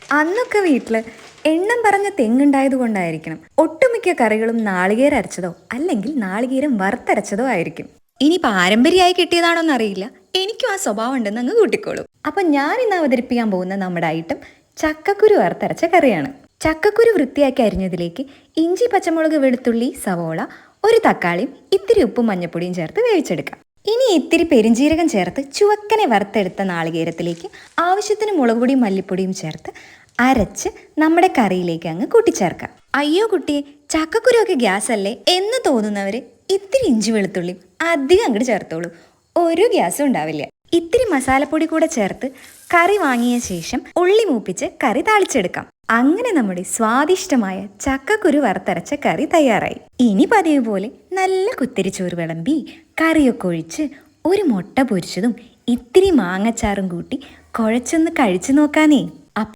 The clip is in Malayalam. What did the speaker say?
അന്നൊക്കെ വീട്ടിൽ എണ്ണം പറഞ്ഞ തെങ്ങുണ്ടായത് കൊണ്ടായിരിക്കണം ഒട്ടുമിക്ക കറികളും നാളികേരം അരച്ചതോ അല്ലെങ്കിൽ നാളികേരം വറുത്തരച്ചതോ ആയിരിക്കും. ഇനി പാരമ്പര്യമായി കിട്ടിയതാണോന്ന് അറിയില്ല, എനിക്കും ആ സ്വഭാവം ഉണ്ടെന്ന് അങ്ങ് കൂട്ടിക്കോളൂ. അപ്പൊ ഞാൻ ഇന്ന് അവതരിപ്പിക്കാൻ പോകുന്ന നമ്മുടെ ഐറ്റം ചക്കക്കുരു വറുത്തരച്ച കറിയാണ്. ചക്കക്കുരു വൃത്തിയാക്കി അരിഞ്ഞതിലേക്ക് ഇഞ്ചി, പച്ചമുളക്, വെളുത്തുള്ളി, സവോള, ഒരു തക്കാളിയും ഇത്തിരി ഉപ്പും മഞ്ഞപ്പൊടിയും ചേർത്ത് വേവിച്ചെടുക്കാം. ഇനി ഇത്തിരി പെരിഞ്ജീരകം ചേർത്ത് ചുവക്കനെ വറുത്തെടുത്ത നാളികേരത്തിലേക്ക് ആവശ്യത്തിന് മുളക് പൊടിയും മല്ലിപ്പൊടിയും ചേർത്ത് അരച്ച് നമ്മുടെ കറിയിലേക്ക് അങ്ങ് കൂട്ടിച്ചേർക്കാം. അയ്യോ കുട്ടിയെ, ചക്കക്കുരുവൊക്കെ ഗ്യാസ് അല്ലേ എന്ന് തോന്നുന്നവര് ഇത്തിരി ഇഞ്ചി വെളുത്തുള്ളിയും അധികം അങ്ങോട്ട് ചേർത്തോളൂ, ഒരു ഗ്യാസും ഉണ്ടാവില്ല. ഇത്തിരി മസാലപ്പൊടി കൂടെ ചേർത്ത് കറി വാങ്ങിയ ശേഷം ഉള്ളി മൂപ്പിച്ച് കറി താളിച്ചെടുക്കാം. അങ്ങനെ നമ്മുടെ സ്വാദിഷ്ടമായ ചക്കക്കുരു വറുത്തരച്ച കറി തയ്യാറായി. ഇനി പതിവ് പോലെ നല്ല കുത്തിരിച്ചോറ് വിളമ്പി കറിയൊക്കെ ഒഴിച്ച് ഒരു മുട്ട പൊരിച്ചതും ഇത്തിരി മാങ്ങച്ചാറും കൂട്ടി കുഴച്ചൊന്ന് കഴിച്ചു നോക്കാനേ.